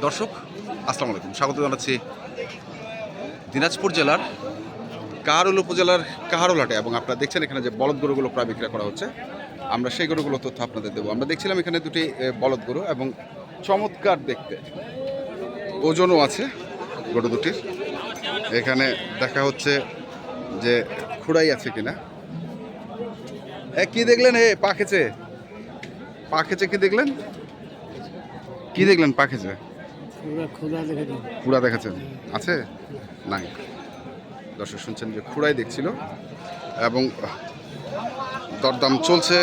দর্শক আসসালামু আলাইকুম, স্বাগত জানাচ্ছি দিনাজপুর জেলার কাহারোল উপজেলার কাহারোল হাটে। এবং আপনারা দেখছেন এখানে যে বলদ গরুগুলো প্রায় বিক্রি করা হচ্ছে, আমরা সেই গরুগুলো তথ্য আপনাদের দেবো। আমরা দেখছিলাম এখানে দুটি বলদ গরু এবং চমৎকার দেখতে, ওজনও আছে গরু দুটির। এখানে দেখা হচ্ছে যে খুঁড়াই আছে কিনা। কি দেখলেন? পা খেছে, পা খেছে, কি দেখলেন? কি দেখলেন? পা খেছে, খুঁড়া দেখাচ্ছেন, আছে নাই? দর্শক শুনছেন যে খুঁড়াই দেখছিল এবং দরদাম চলছে।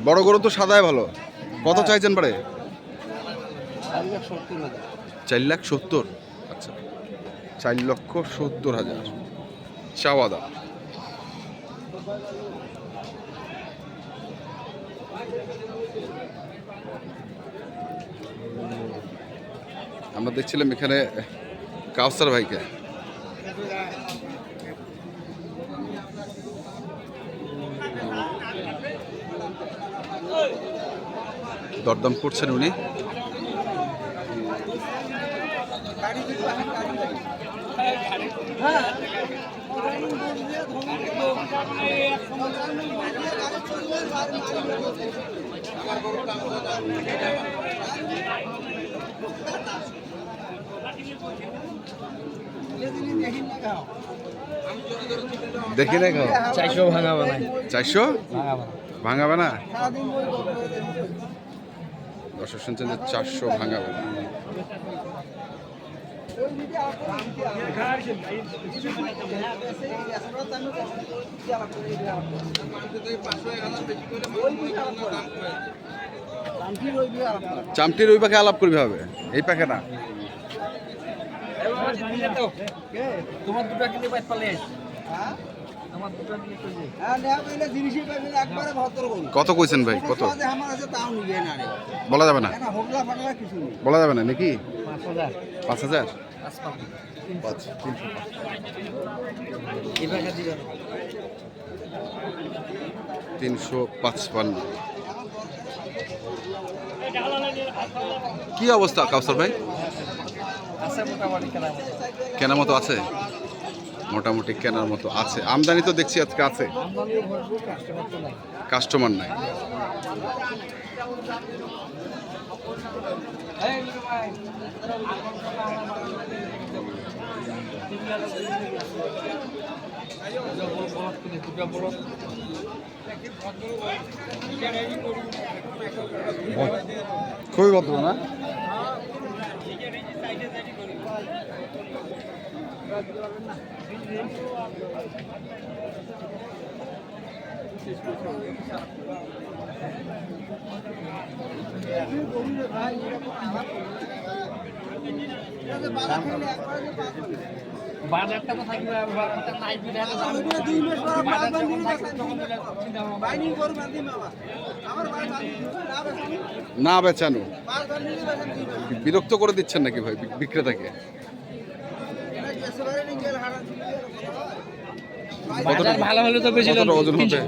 বড় গরু তো সাদাই ভালো। কত চাইছেন পারে? 4,70,000। আচ্ছা, 4,70,000 চাওয়া দাম। আমরা দেখছিলাম এখানে কাউসার ভাইকে। দরদাম করছেন উনি। দেখি না, 400 ভাঙাবো না, 400 ভাঙাবে না। দর্শক শুনছেন যে 400 ভাঙাবে না। চামটির ওই পাখে আলাপ করবি হবে, এই পাখে না। তোমার দুটা কিনে পাইতে পারলে কত কইছেন ভাই? কত বলা যাবে না, বলা যাবে না নাকি? 5,000, 355। কি অবস্থা কাউসার ভাই? কেনার মতো আছে, মোটামুটি কেনার মতো আছে। আমদানি তো দেখছি আজকে আছে, কাস্টমার নাই। খুবই ভদ্র না? বাজারটা তো থাকবে, বাজারটা নাই দিলে না বেচানো, বিরক্ত করে দিচ্ছেন নাকি ভাই বিক্রেতাকে? ভালো হলে তো বেশি ওজন হবে।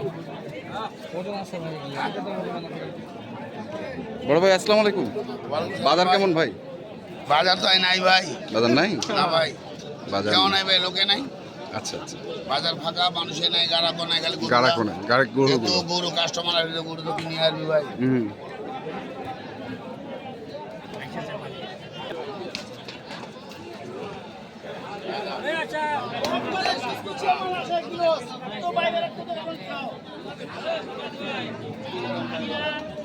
বড় ভাই আসসালামু আলাইকুম। বাজার কেমন ভাই? বাজার তো নাই ভাই, বাজার নাই না ভাই, বাজার কেউ নাই ভাই, লোকে নাই। আচ্ছা আচ্ছা, বাজার ফাঁকা, মানুষে নাই, গাড়া কোনায় খালি গাড়া কোনে গাড়ি গরু গরু কাস্টমার আসলে গরু তো কিনে আসবি ভাই।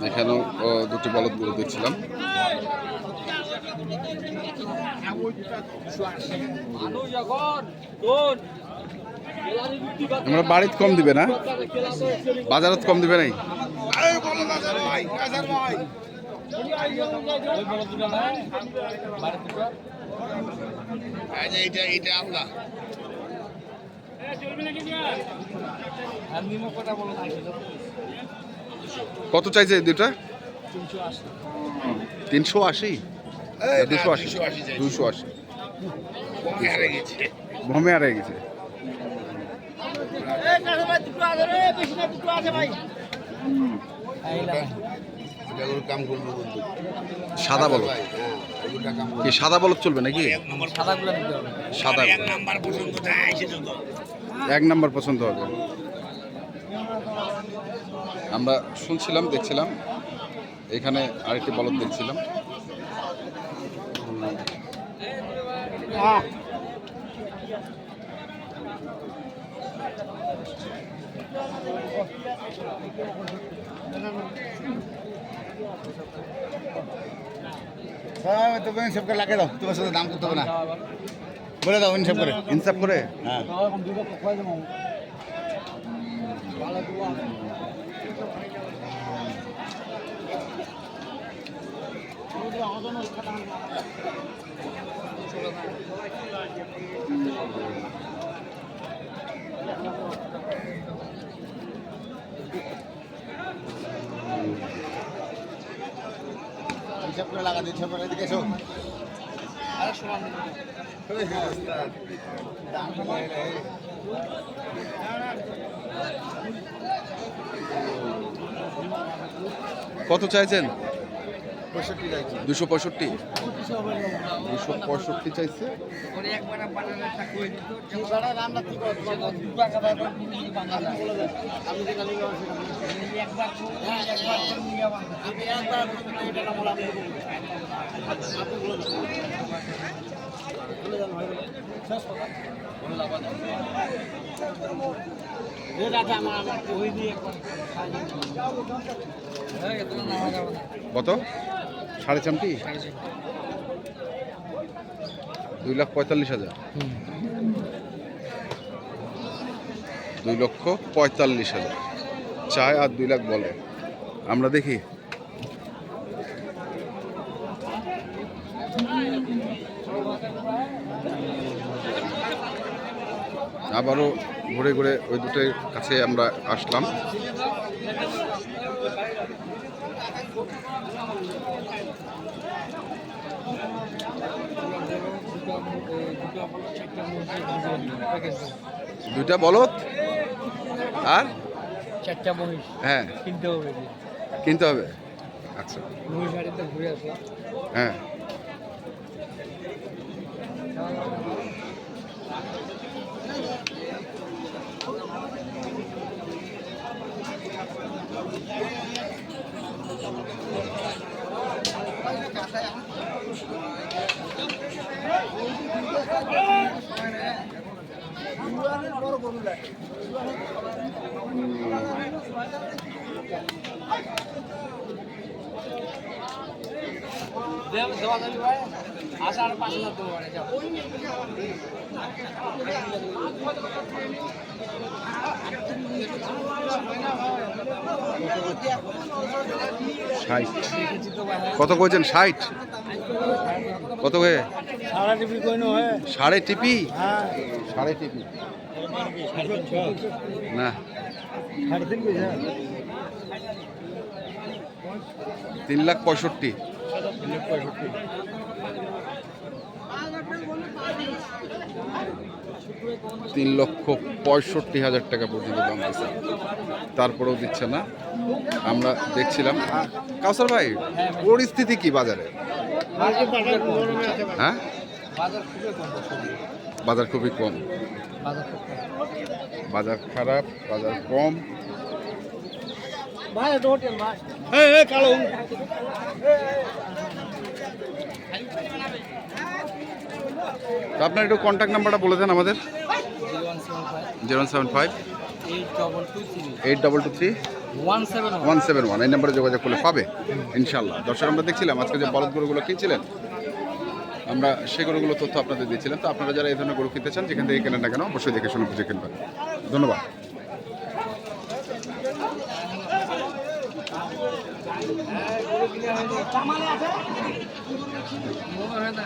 এখানেও দুটি বলদ গরু দেখছিলাম। আমরা বাড়িতে কম দিবে না, বাজারত কম দিবে নাই। এইটা আল্লাহ আর নিমো কথা বলো না কত চাইছে এই দুটা? 380 380 280 ভমে আর গেছে। এটা করে কাম করবো কিন্তু। সাদা বলদ ভাই, হ্যাঁ, এগুলা কাম করবো। কি সাদা বলদ চলবে নাকি? সাদাগুলো দিতে হবে। সাদা এক নাম্বার পছন্দ তাই এসেছে তো। এক নাম্বার পছন্দ হবে। আমরা শুনছিলাম দেখছিলাম এখানে আরেকটি বলদ দেখছিলাম। হ্যাঁ তো সব করে লাগিয়ে দাও, তোমার সাথে দাম করতে হবে না, বলে দাও ইনসাফ করে। ইনসাফ করে হ্যাঁ ইনসাফ করে লাগা দিচ্ছ, করে এদিকে এসো। কত চাইছেন? 65 যাইছি। 265 265 চাইছে। ওরে একবার বানানোর একটা কই দিত তুই বড় রান্না তুই কর, তোমার 2 টাকা দাও, তুমি বাঙালি বলে দাও। আমি যে গালি গাওয়া সেটা বলছি। একবার একবার নিয়ে বানানো আমি একবার এটা না বলে আমি দেবো। আপনি বলে দাও। বলে দাও ভাই। শেষ কথা। বলে দাও বাবা। এ রাজা আমার কই দিয়ে একবার খাই দিন। হ্যাঁ এত নামা যাবে না কত? 4.5 2,45,000 2,45,000 চায় আর 2 লাখ বলে। আমরা দেখি আবারও ঘুরে ঘুরে ওই দুটোর কাছে আমরা আসলাম। দুইটা বলদ আর চারটা মহিষ হ্যাঁ কিনতে হবে কিনতে হবে। আচ্ছা মহিষ হাড়িতে ঘুরে আসলাম হ্যাঁ আসার 5,000 দেবো মানে যাও 60 কত কইছেন? 60 কত হয়ে? সারা টিভি কইনো হয়। সাড়ে টিপি হ্যাঁ সাড়ে টিপি না 3.5 কইছে। 3,65,000 3,65,000 টাকা পর্যন্ত দাম দিচ্ছে, তারপরেও দিচ্ছে না। আমরা দেখছিলাম কাউসার ভাই পরিস্থিতি কি বাজারে? হ্যাঁ বাজার খুবই কম বাজার খুবই কম, বাজার খুব কম বাজার খারাপ, বাজার কম। ভাই এটা হোটেল ভাই। এই কালো তো আপনার একটু কন্ট্যাক্ট নাম্বারটা বলে দেন আমাদের। 075 823 171 এই নাম্বারে যোগাযোগ করলে পাবে ইনশাল্লাহ। দর্শক আমরা দেখছিলাম আজকে যে বলদ গরুগুলো কিনছিলেন, আমরা সেই গরুগুলো তথ্য আপনাদের দিয়েছিলাম। তো আপনারা যারা এই ধরনের গরু কিনতে চান, যেখান থেকে কেনেন না কেন, অবশ্যই দেখে শুনে বুঝে কিনবেন। ধন্যবাদ। মনে হয় না